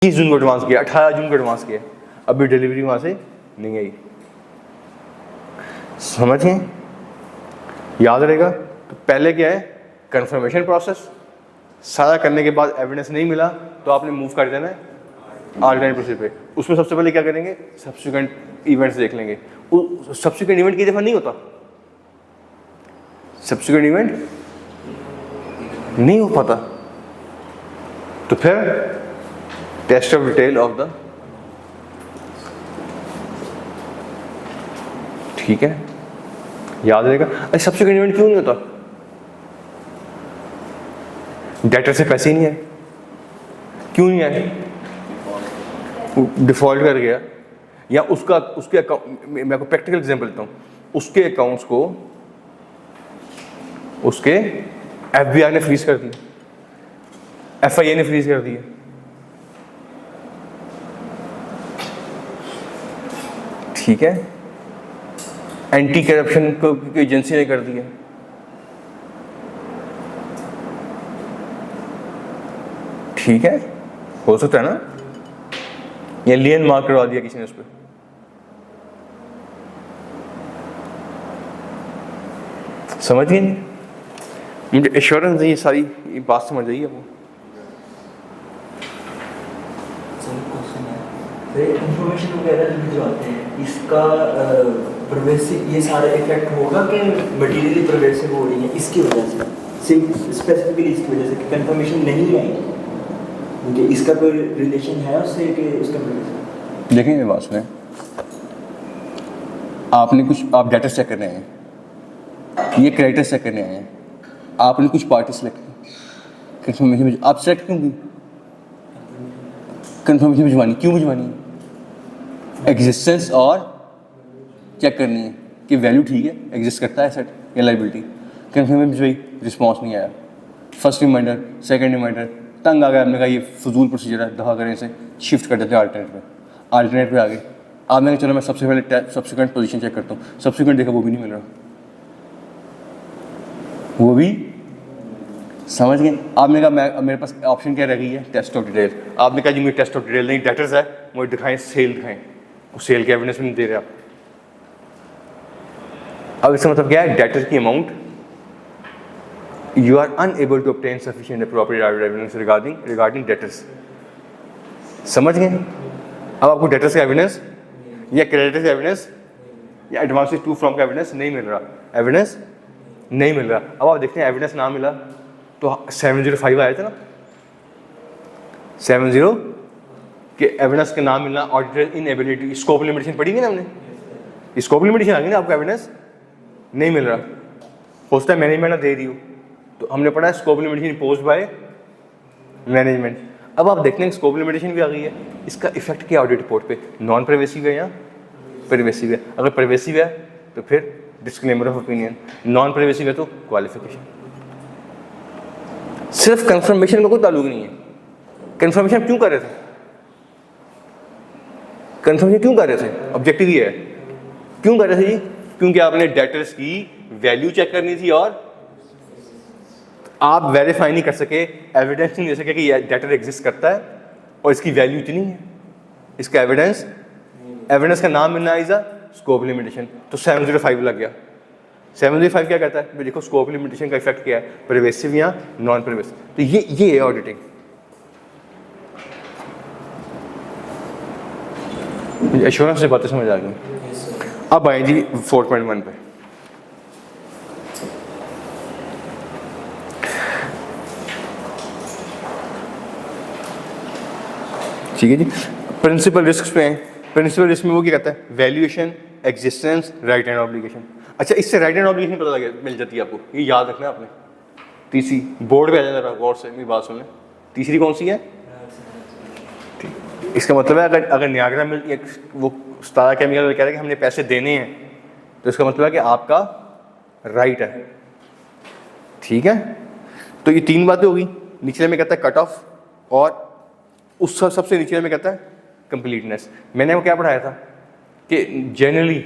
30 जून को एडवांस किया, 18 जून को एडवांस किया, अभी डिलीवरी वहाँ से नहीं आई। समझ गए? याद रहेगा। तो पहले क्या है, कंफर्मेशन प्रोसेस, सारा करने के बाद एविडेंस नहीं मिला तो आपने मूव कर देना है ऑल्टरनेट प्रोसीजर पे। उसमें सबसे पहले क्या करेंगे, सब्सिक्वेंट इवेंट्स देख लेंगे। सब्सिक्वेंट इवेंट की दफ़ा नहीं होता, सब्सिक्वेंट इवेंट नहीं हो पाता, तो फिर test of detail of the, ठीक है, याद रहेगा। अरे सब्सिक्वेंट इवेंट क्यों नहीं होता? डेटर से पैसे ही नहीं आए। क्यों नहीं आए? डिफॉल्ट कर गया, या उसके अकाउंट, मैं आपको प्रैक्टिकल एग्जांपल देता हूँ, उसके अकाउंट्स को उसके FBI ने फ्रीज कर दिया, FIA ने फ्रीज कर दिया। ठीक है, एंटी करप्शन को एजेंसी ने कर दिया। ठीक है, हो सकता है ना, या लियन मार्क करवा दिया किसी ने उस पर। समझ गए? मुझे एश्योरेंस है, ये सारी ये बात समझ आई है वो। इंफॉर्मेशन वगैरह जो आते हैं, इसका परवेसिव ये सारा इफेक्ट होगा कि मटीरियली परवेसिव हो रही है इसकी वजह से, सिर्फ स्पेसिफिकली इसकी वजह से कि कंफर्मेशन नहीं आई, क्योंकि इसका कोई रिलेशन है उससे कि उसका परवेसिव? देखिए मेरी बात सुने, आपने कुछ, आप डाटा चेक करने आए हैं, ये क्रेडिटर चेक करने आए हैं, आपने कुछ पार्टी सेलेक्ट की, कंफर्मेशन आप सेलेक्ट क्यों की? कंफर्मेशन भिजवानी, क्यों भिजवानी? एग्जिस्टेंस और चेक करनी है कि वैल्यू ठीक है, एग्जिस्ट करता है सेट या लाइबिलिटी। कंफर्मेशन भिजवाई, रिस्पॉन्स नहीं आया, फर्स्ट रिमाइंडर, सेकंड रिमाइंडर, तंग आ गया, आपने कहा ये फजूल प्रोसीजर है, दफा करें इसे, शिफ्ट कर देते हैं अल्टरनेट पे आ गए। आपने कहा चलो मैं सबसे पहले सब्सिक्वेंट पोजीशन चेक करता हूँ, सब्सिक्वेंट देखा वो भी नहीं मिल रहा, वो भी, समझ गए? आपने कहा मैं, मेरे पास ऑप्शन क्या रह गई है, टेस्ट ऑफ डिटेल। आपने कहा जी मुझे टेस्ट ऑफ डिटेल नहीं, डेटर्स है, मुझे दिखाएं, सेल दिखाएं, वो सेल के एविडेंस भी नहीं दे रहे आप। अब इसका मतलब क्या है, डेटर की amount, you are unable to obtain sufficient appropriate evidence regarding debtors. समझ गए? अब आपको डेटर्स का एविडेंस या क्रेडिटर्स का एविडेंस या एडवांस टू फ्रॉम का एविडेंस नहीं मिल रहा, एविडेंस नहीं मिल रहा। अब आप देखते हैं एविडेंस ना मिला तो 705 आया था ना, 70 के एविडेंस के नाम मिलना, ऑडिटर इनएबिलिटी, स्कोप लिमिटेशन पढ़ी गई ना हमने, स्कोप लिमिटेशन आ गई ना, आपको एविडेंस नहीं मिल रहा, हो सकता है मैनेजमेंट ना दे रही हो, तो हमने पढ़ा scope limitation imposed by management. अब आप देखते हैं स्कोप लिमिटेशन भी आ गई है, इसका इफेक्ट क्या ऑडिट रिपोर्ट पे, नॉन परवेसिव है या परवेसिव है? अगर परवेसिव है तो फिर disclaimer of opinion, non pervasive है तो क्वालिफिकेशन। सिर्फ कंफर्मेशन का कोई ताल्लुक नहीं है। कंफर्मेशन क्यों कर रहे थे? कंफर्मेशन क्यों कर रहे थे? ऑब्जेक्टिव ये है, क्यों कर रहे थे जी? क्योंकि आपने डेटर्स की वैल्यू चेक करनी थी और आप वेरीफाई नहीं कर सके, एविडेंस नहीं दे सके कि ये डेटर एग्जिस्ट करता है और इसकी वैल्यू इतनी है, इसका एविडेंस का नाम मिलना इज अ स्कोप लिमिटेशन। तो 705 लग गया। 705 क्या कहता है? देखो स्कोप लिमिटेशन का इफेक्ट क्या है, परवेसिव या नॉन परवेसिव। तो ये है ऑडिटिंग। एश्योरेंस से बातें समझ आ गई। अब आए जी 4.1 पे। ठीक है जी, प्रिंसिपल रिस्क पे हैं। प्रिंसिपल रिस्क में वो क्या कहता है, valuation, existence, right and obligation. अच्छा, इससे राइट एंड ऑब्लिगेशन पता मिल जाती है आपको, ये याद रखना है आपने। तीसरी बोर्ड पे आ जाता है, गौर से मेरी बात सुनना। तीसरी कौन सी है? ठीक, इसका मतलब है अगर न्यागरा में वो स्टारा केमिकल कह रहा है कि हमने पैसे देने हैं, तो इसका मतलब है कि आपका राइट है। ठीक है, तो ये 3 बातें होगी। निचले में कहता है कट ऑफ, और उस सबसे नीचे में कहता है कंप्लीटनेस। मैंने वो क्या पढ़ाया था कि generally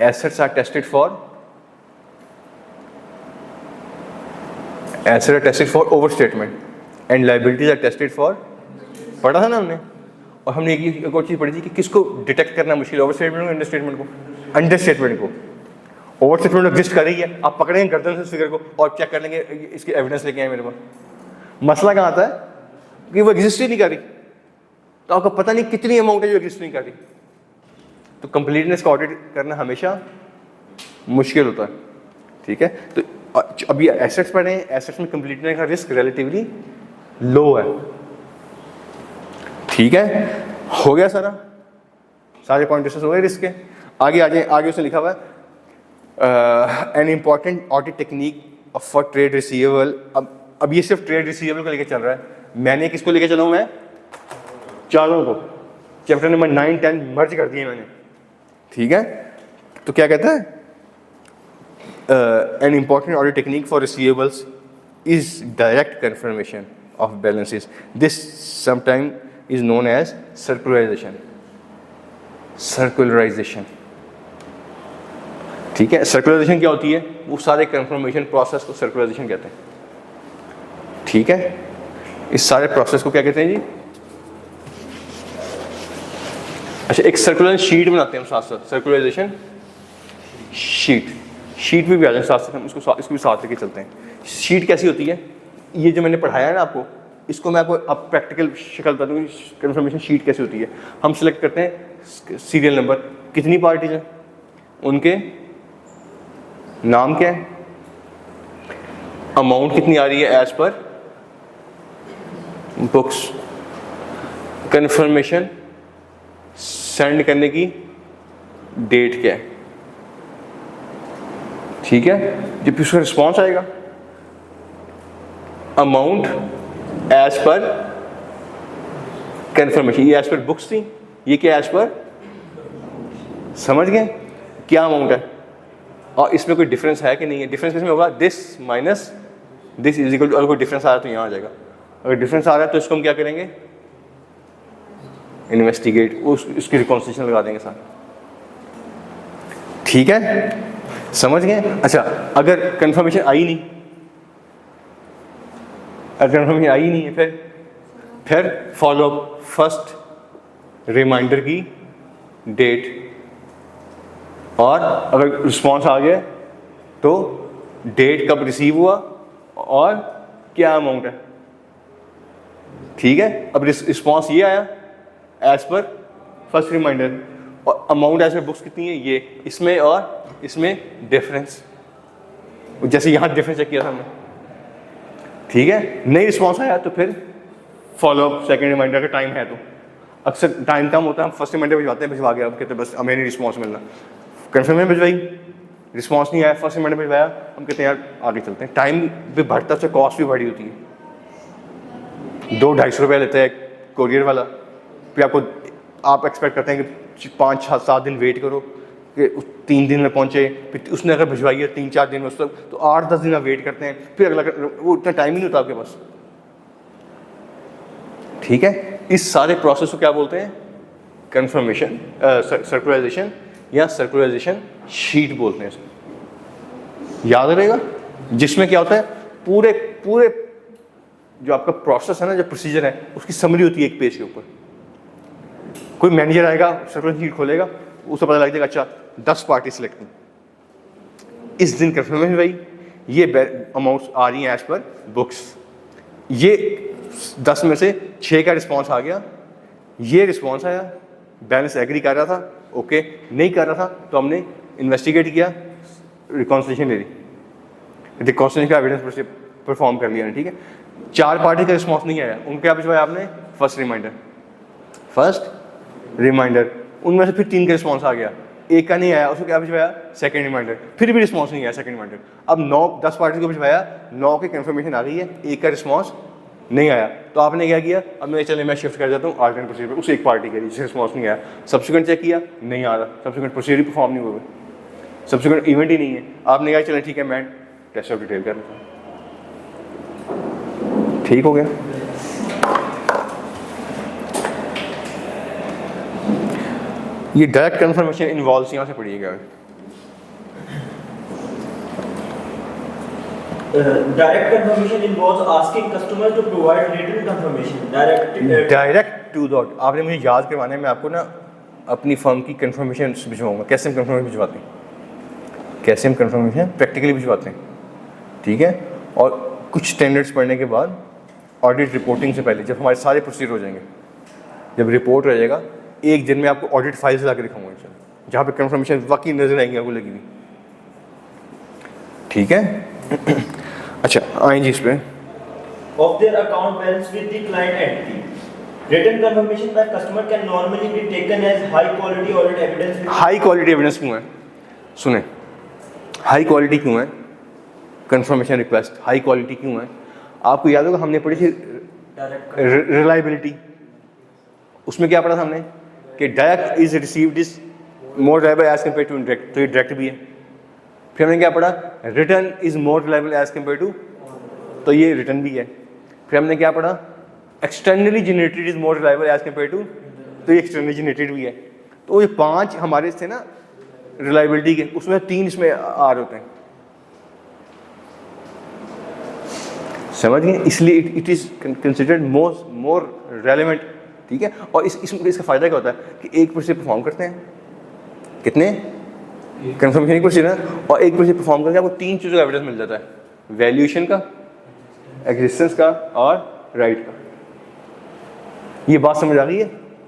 assets are tested for over statement. And liabilities are tested for, पढ़ा था ना हमने। और हमने एक और चीज़ पढ़ी थी कि किसको डिटेक्ट करना मुश्किल है, ओवर स्टेटमेंट को, अंडर स्टेटमेंट को। अंडर स्टेटमेंट को, ओवर स्टेटमेंट एग्जिस्ट कर रही है, आप पकड़ेंगे गर्दन से फिगर को और चेक कर लेंगे इसके एविडेंस लेके आए मेरे पास। मसला कहाँ आता है कि वो एग्जिस्ट ही नहीं कर रही, तो आपको पता नहीं कितनी अमाउंट है जो एग्जिस्ट नहीं कर रही। तो कंप्लीटनेस का ऑडिट करना हमेशा मुश्किल होता है, ठीक है। तो अभी एसेट्स पढ़े, एसेट्स में कंप्लीटनेस का रिस्क रिलेटिवली लो है, ठीक है। हो गया सारे पॉइंट डिस्कस हो गए रिस्क के। आगे आ जाए, आगे उसने लिखा हुआ है an important audit technique for trade receivable. अब ये सिर्फ ट्रेड रिसीवेबल को लेकर चल रहा है, मैंने किसको लेकर चला हूँ, मैं चारों को, चैप्टर नंबर 9, 10 मर्ज कर दिए मैंने, ठीक है। तो क्या कहता है, an important audit technique for receivables is direct confirmation of balances, this sometime is known as circularisation. Circularisation, ठीक है। सर्कुलराइजेशन क्या होती है, वो सारे कन्फर्मेशन प्रोसेस को सर्कुलराइजेशन कहते हैं, ठीक है। इस सारे प्रोसेस को क्या कहते हैं जी, अच्छा एक सर्कुलराइजेशन शीट बनाते हैं हम साथ साथ, सर्कुलराइजेशन शीट भी आ जाए साथ साथ, हम इसको भी साथ लेके चलते हैं। शीट कैसी होती है, ये जो मैंने पढ़ाया है ना आपको, इसको मैं आपको अब प्रैक्टिकल शक्ल बता दूँ कन्फर्मेशन शीट कैसी होती है। हम सिलेक्ट करते हैं सीरियल नंबर, कितनी पार्टीज हैं, उनके नाम क्या है, अमाउंट कितनी आ रही है as per books, conformation send करने की डेट क्या है, ठीक है। जब उसका रिस्पॉन्स आएगा, अमाउंट एज पर कन्फर्मेशन, ये एज पर बुक्स थी, ये क्या एज पर, समझ गए क्या अमाउंट है, और इसमें कोई डिफरेंस है कि नहीं है। डिफरेंस किसमें होगा, this minus this is equal to, अगर कोई डिफरेंस आ रहा है तो यहाँ आ जाएगा, अगर डिफरेंस आ रहा है तो इसको हम क्या करेंगे, इन्वेस्टिगेट, उसकी रिकॉन्सिलेशन लगा देंगे साथ, ठीक है, समझ गए। अच्छा अगर कंफर्मेशन आई नहीं, अगर कंफर्मेशन आई नहीं है, फिर फॉलो अप, फर्स्ट रिमाइंडर की डेट, और अगर रिस्पॉन्स आ गया तो डेट कब रिसीव हुआ और क्या अमाउंट है, ठीक है। अब रिस्पॉन्स ये आया एज पर फर्स्ट रिमाइंडर, और अमाउंट एज पर बुक्स कितनी है ये, इसमें और इसमें डिफरेंस, जैसे यहाँ डिफरेंस चेक किया था हमने, ठीक है। नहीं रिस्पॉन्स आया तो फिर फॉलो अप सेकंड रिमाइंडर का टाइम है, तो अक्सर टाइम कम होता है, हम फर्स्ट रिमाइंडर भिजवाते हैं, भिजवा गया, अब कहते हैं बस हमें नहीं रिस्पॉन्स मिलना, कन्फर्मेशन भिजवाई, रिस्पॉन्स नहीं आया, फर्स्ट रिमाइंडर भिजवाया, हम कहते हैं यार आगे चलते हैं। टाइम भी बढ़ता है, कॉस्ट भी बढ़ी होती है, 200-250 रुपये लेता है कोरियर वाला, फिर आप एक्सपेक्ट करते हैं कि 5-7 दिन वेट करो कि 3 दिन में पहुंचे, फिर उसने अगर भिजवाई है 3-4 दिन में, उस तक तो 8-10 दिन आप वेट करते हैं, फिर अगला, वो उतना टाइम ही नहीं होता आपके पास, ठीक है। इस सारे प्रोसेस को क्या बोलते हैं, कंफर्मेशन सर्कुलराइजेशन या सर्कुलराइजेशन शीट बोलते हैं इसको, याद रहेगा। जिसमें क्या होता है, पूरे जो आपका प्रोसेस है ना, जो प्रोसीजर है, उसकी समरी होती है एक पेज के ऊपर। कोई मैनेजर आएगा, सर्कुलर शीट खोलेगा, उसे पता लग जाएगा अच्छा 10 पार्टी सिलेक्ट की, इस दिन कन्फर्मेशन भाई, ये अमाउंट्स आ रही हैं एज पर बुक्स, ये 10 में से 6 का रिस्पॉन्स आ गया, ये रिस्पॉन्स आया, बैलेंस एग्री कर रहा था, ओके, नहीं कर रहा था तो हमने इन्वेस्टिगेट किया, रिकॉन्सिलेशन ले ली, रिकॉन्सिलेशन का एविडेंस परफॉर्म कर लिया, ठीक है। 4 पार्टी का रिस्पॉन्स नहीं आया, उनको क्या भिजवाया आपने, फर्स्ट रिमाइंडर, उनमें से फिर 3 का रिस्पॉन्स आ गया, एक का नहीं आया, उसको क्या भिजवाया, सेकंड रिमाइंडर, फिर भी रिस्पॉन्स नहीं आया सेकंड रिमाइंडर। अब 10 पार्टी को भिजवाया, 9 की कंफर्मेशन आ रही है, एक का रिस्पॉन्स नहीं आया, तो आपने क्या किया, अब मैं शिफ्ट कर जाता हूँ अल्टरनेट प्रोसीजर पर, उस एक पार्टी के जिससे रिस्पॉन्स नहीं आया, सब्सिक्वेंट चेक किया, नहीं आ रहा, सब्सिक्वेंट प्रोसीजर परफॉर्म नहीं हुआ, सब्सिक्वेंट इवेंट ही नहीं है, आपने कहा चलें ठीक है मैं टेस्ट ऑफ डिटेल कर लेता हूँ, ठीक हो गया। ये डायरेक्ट कंफर्मेशन इन्वॉल्व यहाँ से पढ़िएगा, Direct confirmation involves asking customers to provide written confirmation. Direct to dot, आपने मुझे याद करवाना है, मैं आपको ना अपनी फर्म की कंफर्मेशन भिजवाऊंगा, कैसे हम कंफर्मेशन भिजवाते हैं, कैसे हम कंफर्मेशन प्रैक्टिकली भिजवाते हैं, ठीक है। और कुछ स्टैंडर्ड्स पढ़ने के बाद ऑडिट रिपोर्टिंग से पहले, जब हमारे सारे प्रोसीजर हो जाएंगे, जब रिपोर्ट हो जाएगा, एक दिन में आपको ऑडिट फाइल्स ला के दिखाऊंगा जहाँ पे कंफर्मेशन वाकई नजर आएंगे आपको लगी हुई, ठीक है। अच्छा आए जी इस पे, of their account balance with the client entity. Written confirmation by customer can normally be taken as high quality audit evidence. High quality evidence क्यों है, सुने, हाई क्वालिटी क्यों है कंफर्मेशन रिक्वेस्ट, हाई क्वालिटी क्यों है? आपको याद होगा हमने पढ़ी थी रिलायबिलिटी, उसमें क्या पढ़ा था हमने कि direct is received is more reliable as compare to indirect, तो ये डायरेक्ट भी है। फिर हमने क्या पढ़ा, return is more reliable as compare to, तो ये रिटर्न भी है। फिर हमने क्या पढ़ा, externally generated is more reliable as compare to, तो ये एक्सटर्नली जनरेटेड भी है। तो ये 5 हमारे थे ना रिलायबिलिटी के, उसमें 3 इसमें आ रहे होते हैं, समझ गए, इसलिए it is considered more relevant, ठीक है। और इसका फ़ायदा क्या होता है कि एक प्रोसीजर परफॉर्म करते हैं, कितने कंफर्मेशन एक प्रोसीजर, और एक प्रोसीजर परफॉर्म करके आपको 3 चीज़ों का एविडेंस मिल जाता है, वैल्यूएशन का, एग्जिस्टेंस का और राइट का। ये बात समझ आ गई है,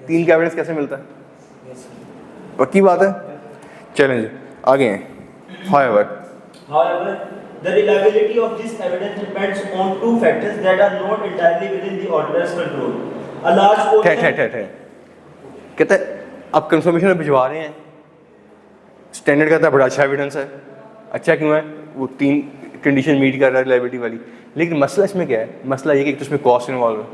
3 का एविडेंस कैसे मिलता है, पक्की बात है। चलें जी आगे हैं। However, the reliability of this evidence depends on 2 factors that are not entirely within the auditor's control. A large portion. कहता है आप कंफर्मेशन भिजवा रहे हैं, स्टैंडर्ड कहता है बड़ा अच्छा एविडेंस है, अच्छा क्यों है, वो 3 कंडीशन मीट कर रहा है रिलायबिलिटी वाली, लेकिन मसला इसमें क्या है, मसला ये कि तो इसमें कॉस्ट इन्वॉल्व है,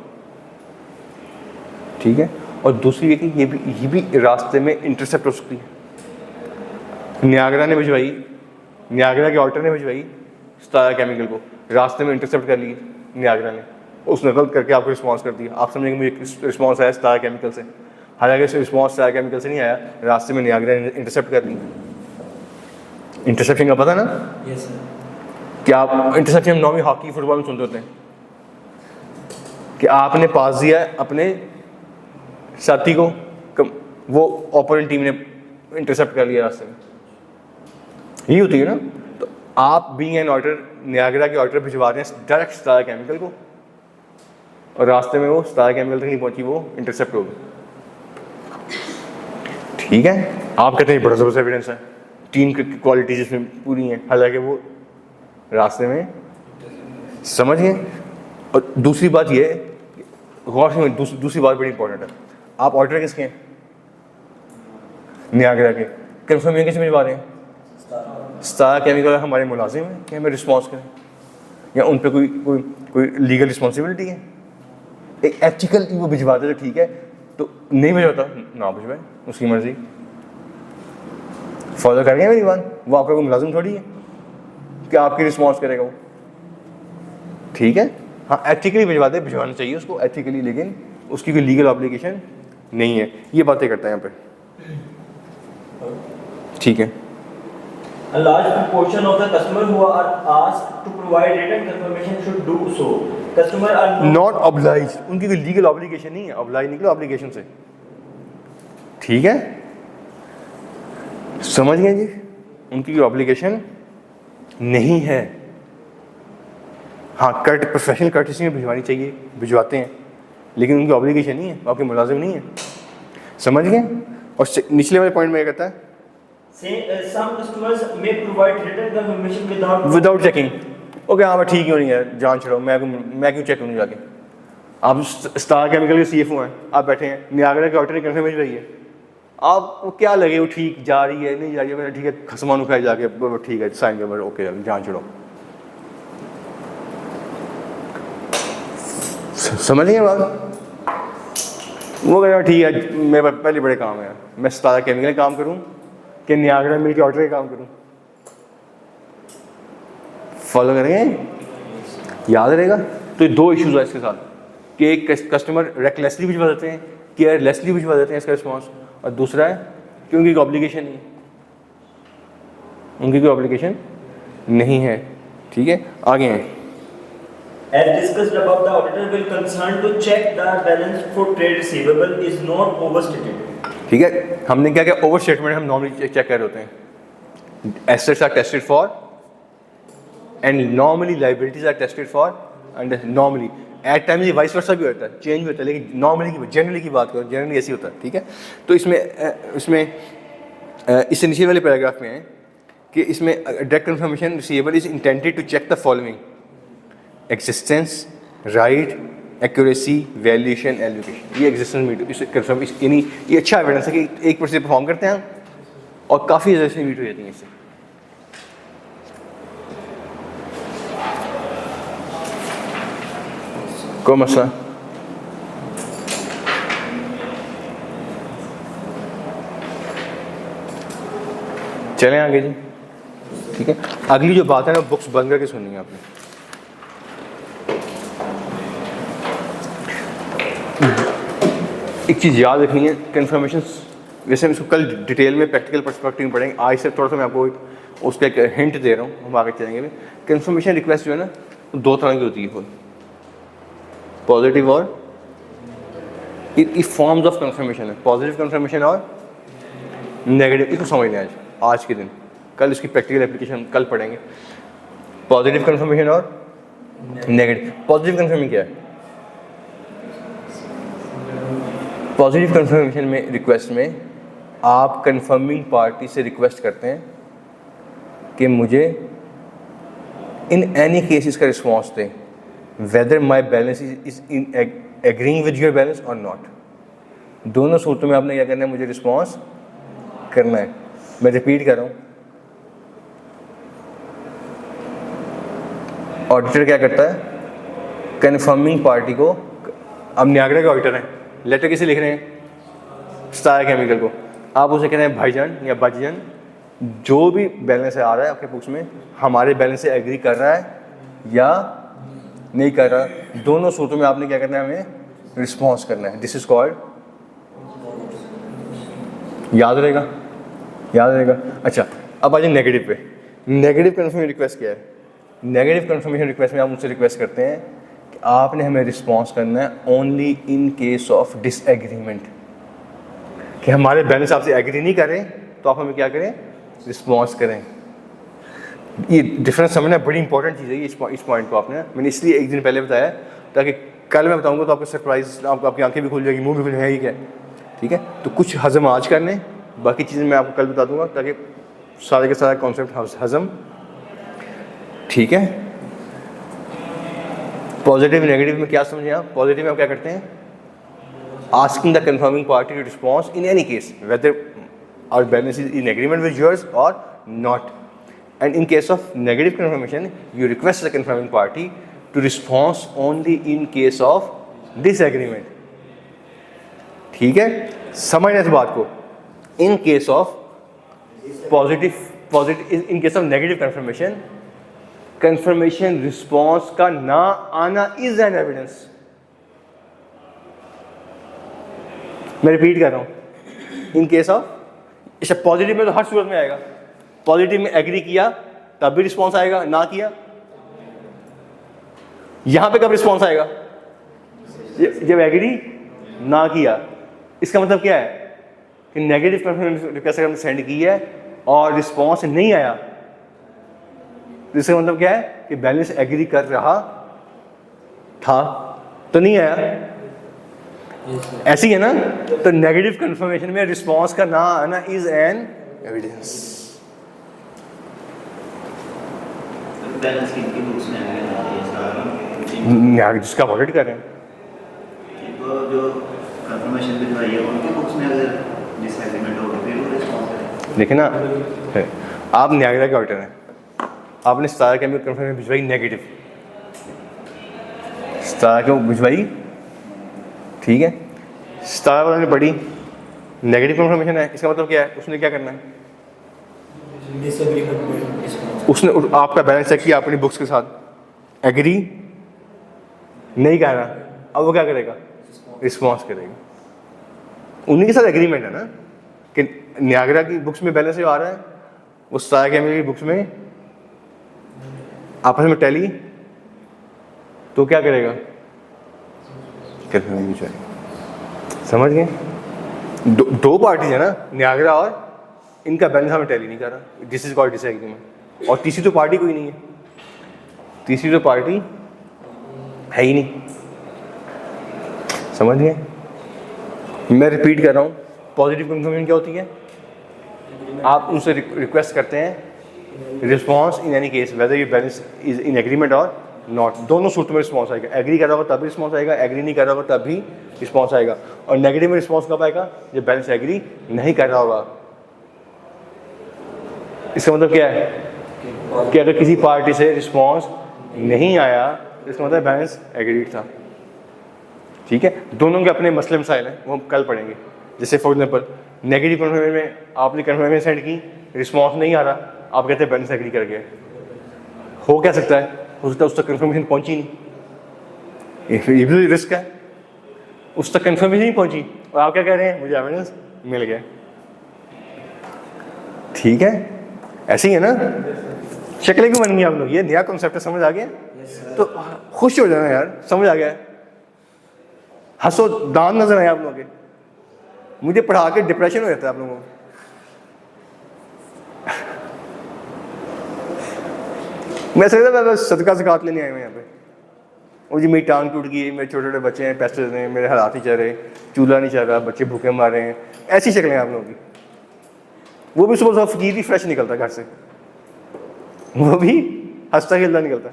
ठीक है, और दूसरी ये कि ये भी रास्ते में इंटरसेप्ट हो सकती है। नियाग्रा ने भिजवाई, नियाग्रा के ऑडिटर ने भिजवाई स्टारा केमिकल को, रास्ते में इंटरसेप्ट कर ली नियाग्रा ने, उसने गलत करके आपको रिस्पॉन्स कर दिया, आप समझेंगे मुझे रिस्पॉन्स आया स्टारा केमिकल से, हालांकि रिस्पॉन्स स्टारा केमिकल से नहीं आया, रास्ते में नियाग्रा ने इंटरसेप्ट कर ली। इंटरसेप्शन का पता ना? Yes sir. क्या आप इंटरसेप्शन नॉर्मली हॉकी फुटबॉल में सुनते होते हैं कि आपने पास दिया अपने साथी को, वो ओपोनेंट टीम ने इंटरसेप्ट कर लिया रास्ते में, यही होती है ना। तो आप बीइंग एन ऑडिटर, नियाग्रा के ऑडिटर भिजवा रहे हैं डायरेक्ट स्टारा केमिकल को, और रास्ते में वो स्टारा केमिकल तक नहीं पहुंची, वो इंटरसेप्ट हो गई, ठीक है। आप कहते हैं बड़ा ज़बरदस्त एविडेंस है, 3 क्वालिटीज इसमें पूरी हैं, हालांकि वो रास्ते में, समझ गए। और दूसरी बात ये है, गौर से दूसरी बात बड़ी इंपॉर्टेंट है, आप ऑडिटर किसके हैं, नियाग्रा के, कंफर्मेशन किसमें भिजवा रहे हैं, स्टारा केमिकल हमारे मुलाजिम हैं कि हमें रिस्पॉन्स करें, या उन पर कोई लीगल रिस्पॉन्सिबिलिटी है, एक एथिकल वो भिजवाते तो ठीक है, तो नहीं भिजवाता ना भिजवाए, उसकी मर्जी, फॉलो करेंगे मेरी बात, वो आपका कोई मुलाजिम थोड़ी है कि आपकी रिस्पॉन्स करेगा वो, ठीक है। हाँ एथिकली भिजवाते, भिजवाना चाहिए उसको एथिकली, लेकिन उसकी कोई लीगल ऑब्लिगेशन नहीं है, ये बातें करता है यहाँ पे, ठीक है। A large proportion of the customer who are asked to provide written confirmation should do so. Customer are not oblige, उनकी कोई लीगल ऑब्लिगेशन नहीं है, ऑब्लाइज निकलो ऑब्लिगेशन से, ठीक है, समझ गए जी, उनकी कोई ऑब्लिगेशन नहीं है। हाँ प्रोफेशनल कर्टेसी में भिजवानी चाहिए, भिजवाते हैं, लेकिन उनकी ऑब्लिगेशन नहीं है, आपके मुलाजिम नहीं है, समझ गए। और निचले वाले पॉइंट में क्या कहता है, some customers may provide written confirmation without checking, okay हाँ ठीक क्यों नहीं है, जान छोड़ो, मैं क्यों चेक करूँ जाके, आप स्टार केमिकल के CFO हैं, आप बैठे हैं, नियाग्रा के ऑडिटर ने कंफर्मेशन भेजी है, आपको क्या लगे वो ठीक जा रही है नहीं जा रही है, ठीक है खसमान उठाए जाके ठीक है साइन कर, ओके जान छोड़ो, समझ गए बात, वो कह ठीक है मेरे पास पहले बड़े काम है, मैं स्टार केमिकल काम करूँ कि नियाग्रा मिल के ऑर्डर का काम करूं, फॉलो करेंगे, याद रहेगा। तो ये 2 इश्यूज है इसके साथ कि एक कस्टमर रेकलेसली भिजवा देते हैं, केयरलेसली भिजवा देते हैं इसका रिस्पॉन्स, और दूसरा है कि उनकी कोई ऑब्लिगेशन नहीं, उनकी कोई ऑब्लिगेशन नहीं है, ठीक है, आगे हैं। As discussed above, the auditor will concern to check the balance for trade receivable is not overstated. ठीक है, हमने क्या किया, ओवर स्टेटमेंट हम नॉर्मली चेक कर रहे होते हैं। Assets are tested for and normally liabilities are tested for and normally at times vice versa भी होता है, चेंज भी होता है, लेकिन नॉर्मली की जनरली की बात करो, जनरली ऐसी होता है। ठीक है, तो इसमें इस नीचे वाले पैराग्राफ में है कि इसमें direct confirmation receivable is intended to check the following: existence, right, accuracy, valuation, allocation. ये एक्जिस्टेंस मीट इसे कन्फर्म, यानी ये अच्छा एविडेंस है कि एक परसेंट परफॉर्म करते हैं और काफ़ी एग्जिस्टेंस मीट हो जाती है इससे। कोई मसला? चलें आगे जी। ठीक है, अगली जो बात है ना बुक्स बंद करके सुननी है आपने। एक चीज़ याद रखनी है, कन्फर्मेशन, वैसे हम इसको कल डिटेल में प्रैक्टिकल पर्सपेक्टिव में पढ़ेंगे, आज से थोड़ा सा मैं आपको उसका एक हिंट दे रहा हूँ, हम आगे चलेंगे। कन्फर्मेशन रिक्वेस्ट जो है ना दो तरह की होती है, पॉजिटिव और ये फॉर्म्स ऑफ कन्फर्मेशन है, पॉजिटिव कन्फर्मेशन और नेगेटिव। इसको समझ लें आज के दिन, कल इसकी प्रैक्टिकल एप्लीकेशन कल पढ़ेंगे। पॉजिटिव कन्फर्मेशन और नेगेटिव। पॉजिटिव कन्फर्मेशन क्या है? पॉजिटिव कन्फर्मेशन में रिक्वेस्ट में आप कन्फर्मिंग पार्टी से रिक्वेस्ट करते हैं कि मुझे इन एनी केसेस का रिस्पॉन्स दें, whether my balance is in agreeing with your balance or not. दोनों सूरतों में आपने क्या करना है, मुझे रिस्पॉन्स करना है। मैं रिपीट कर रहा हूँ, ऑडिटर क्या करता है, कन्फर्मिंग पार्टी को, अब न्यागरा के ऑडिटर हैं, लेटर किसे लिख रहे हैं, स्टार केमिकल को, आप उसे कह रहे हैं भाईजान या बाजीजान, जो भी बैलेंस आ रहा है आपके बुक्स में हमारे बैलेंस से एग्री कर रहा है या नहीं कर रहा, दोनों सूरतों में आपने क्या करना है, हमें रिस्पॉन्स करना है। दिस इज कॉल्ड, याद रहेगा, याद रहेगा। अच्छा, अब आ जाए नेगेटिव पे। नेगेटिव कन्फर्मेशन रिक्वेस्ट क्या है? नेगेटिव कन्फर्मेशन रिक्वेस्ट में आप मुझसे रिक्वेस्ट करते हैं कि आपने हमें रिस्पॉन्स करना है only in case of disagreement, कि हमारे बैलेंस आपसे एग्री नहीं करें तो आप हमें क्या करें, रिस्पॉन्स करें। ये डिफरेंस समझना बड़ी इंपॉर्टेंट चीज़ है। इस पॉइंट को आपने, मैंने इसलिए एक दिन पहले बताया ताकि कल मैं बताऊंगा तो आपको सरप्राइज, आपकी आंखें भी खुल जाएगी, मुंह भी खुल जाएगी, क्या। ठीक है, तो कुछ हजम आज कर लें, बाकी चीज़ें मैं आपको कल बता दूंगा ताकि सारे के सारा कॉन्सेप्ट हजम। ठीक है, पॉजिटिव नेगेटिव में क्या समझे आप? पॉजिटिव में आप क्या करते हैं, asking the confirming party to response in any case whether our balance is in agreement with yours और not, and in case of negative confirmation you request the confirming party to response only in case of disagreement. ठीक है, समझना इस बात को। In case of positive in case of negative confirmation, confirmation response का ना आना इज एन एविडेंस। मैं रिपीट कर रहा हूं, इन केस ऑफ, इसे पॉजिटिव में तो हर सूरत में आएगा। पॉजिटिव में एग्री किया तब भी रिस्पॉन्स आएगा, ना किया, यहां पे कब रिस्पॉन्स आएगा, जब एग्री ना किया। इसका मतलब क्या है कि नेगेटिव कन्फर्मेशन रिक्वेस्ट हमने सेंड की है और रिस्पॉन्स नहीं आया, तो इसका मतलब क्या है कि बैलेंस एग्री कर रहा था तो नहीं आया। ऐसी है ना, तो नेगेटिव कन्फर्मेशन में रिस्पॉन्स का ना आना इज एन एविडेंस। बैलेंस किनकी बुक्स में है जिसका ऑडिट कर रहे हैं, वो जो कंफर्मेशन भिजवाई है उनकी बुक्स में अगर डिसएग्रीमेंट होगा फिर वो रिस्पॉन्स करें। देखिए ना, आप न्यागरा के ऑडिटर हैं, आपने स्टार केमिकल कन्फर्मेशन भिजवाई नेगेटिव, स्टार को भिजवाई, ठीक है, स्टार वाले ने पढ़ी, नेगेटिव कन्फर्मेशन है, इसका मतलब क्या है, उसने क्या करना है, उसने आपका बैलेंस चेक किया अपनी बुक्स के साथ, एग्री नहीं कर रहा, अब वो क्या करेगा, रिस्पॉन्स करेगा। उन्हीं के साथ एग्रीमेंट है ना कि न्यागरा की बुक्स में बैलेंस जो आ रहा है वो स्टार केमिकल की बुक्स में आपस में टैली तो क्या करेगा, कंफर्मेशन चाहिए। समझ गए? दो पार्टीज है ना, नियाग्रा और इनका बैलेंस हमें टैली नहीं कर रहा, दिस इज कॉल्ड डिसएग्रीमेंट। और तीसरी तो पार्टी कोई नहीं है, तीसरी तो पार्टी है ही नहीं। समझ गए? मैं रिपीट कर रहा हूँ, पॉजिटिव कंफर्मेशन क्या होती है? आप उनसे रिक्वेस्ट करते हैं response in any case whether your balance is in agreement और नॉट। दोनों सूट में रिस्पॉन्स आएगा, एग्री कर रहा होगा तब भी रिस्पॉन्स आएगा, एग्री नहीं कर रहा होगा तब भी रिस्पॉन्स आएगा। और नेगेटिव में रिस्पॉन्स कब आएगा? जब बैलेंस एग्री नहीं कर रहा होगा। इसका मतलब क्या है कि अगर किसी पार्टी से रिस्पॉन्स नहीं आया तो इसका मतलब बैलेंस एग्रीड था। ठीक है, दोनों के अपने मसले मसाइल हैं, वो हम कल पढ़ेंगे। जैसे फॉर एग्जाम्पल नेगेटिव कन्फर्मेशन में आपने कन्फर्मेशन सेंड की, रिस्पॉन्स नहीं आ रहा, आप कहते हैं बैलेंस एग्री कर गया। हो क्या सकता है? हो सकता है उस तक कन्फर्मेशन पहुंची नहीं, ये भी रिस्क है, उस तक कन्फर्मेशन नहीं पहुंची और आप क्या कह रहे हैं मुझे एविडेंस मिल गया। ठीक है, ऐसे ही है ना। शक्लें क्यों बन गई आप लोग? ये नया कॉन्सेप्ट है, समझ आ गया? तो खुश हो जाना यार, समझ आ गया। हंसो, दांत नजर आए आप लोगों के। मुझे पढ़ा के डिप्रेशन हो जाता है आप लोगों को। मैं सोचता था बस सदका ज़कात लेने आए हुए यहाँ पे, और जी मेरी टांग टूट गई, मेरे छोटे छोटे बच्चे हैं, पैसे हैं, मेरे हालात नहीं चल रहे, चूल्हा नहीं चल रहा, बच्चे भूखे मार रहे हैं। ऐसी शक्लें हैं आप लोगों की। वो भी सुबह सुबह फकीर ही फ्रेश निकलता घर से, वो भी हंसता खेलता निकलता।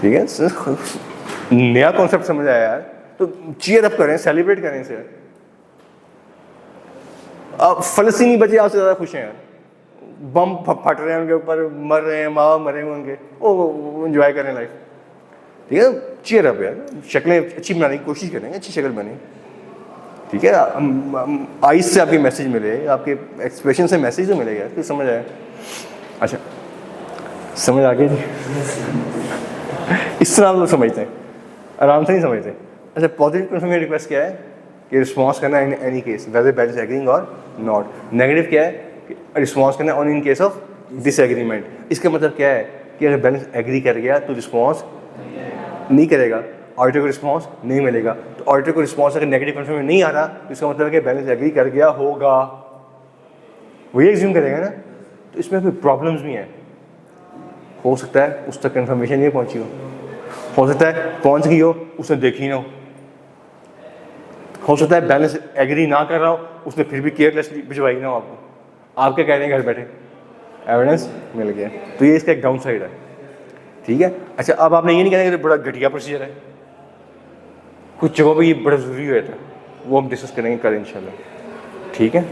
ठीक है, नया कॉन्सेप्ट समझ आया यार, तो चीयर अप करें, सेलिब्रेट करें इसे। अब फलस्तीनी बच्चे आपसे ज़्यादा खुश हैं यार, बम फट रहे हैं उनके ऊपर, मर रहे हैं, माँ मरे हैं उनके, वो एंजॉय करें लाइफ। ठीक है, चीयर अप यार, शक्लें अच्छी बनाने की कोशिश करेंगे, अच्छी शक्ल बने। ठीक है, आइज से आपके मैसेज मिले, आपके एक्सप्रेशन से मैसेज तो मिलेगा, फिर समझ आया। अच्छा, समझ आ गया? इस तरह आप लोग समझते हैं, आराम से नहीं समझते। अच्छा, पॉजिटिव कन्फर्मेशन रिक्वेस्ट क्या है? कि रिस्पॉन्स करना इन any case weather balance agreeing और नॉट। नेगेटिव क्या है? कि रिस्पॉन्स करना on in case of disagreement. इसका मतलब क्या है कि अगर बैलेंस एग्री कर गया तो रिस्पॉन्स नहीं करेगा, ऑडिटर को रिस्पॉन्स नहीं मिलेगा। तो ऑडिटर को रिस्पॉन्स अगर नेगेटिव कन्फर्मेशन नहीं आ रहा तो इसका मतलब है कि बैलेंस एग्री कर गया होगा, वही एग्ज्यूम करेगा ना। तो इसमें कोई प्रॉब्लम्स भी हैं। हो सकता है उस तक कन्फर्मेशन नहीं पहुंची हो सकता है पहुंच गई हो, उसने देखी ना हो सकता है बैलेंस एग्री ना कर रहा हो, उसने फिर भी केयरलेसली भिजवाई ना हो आपको। आप क्या कह रहे हैं घर बैठे, एविडेंस मिल गया। तो ये इसका एक डाउन साइड है। ठीक है, अच्छा, अब आपने ये नहीं कहना कि बड़ा घटिया प्रोसीजर है, कुछ जगहों पे ये बड़ा ज़रूरी होता है, वो हम डिस्कस करेंगे कल इंशाल्लाह। ठीक है।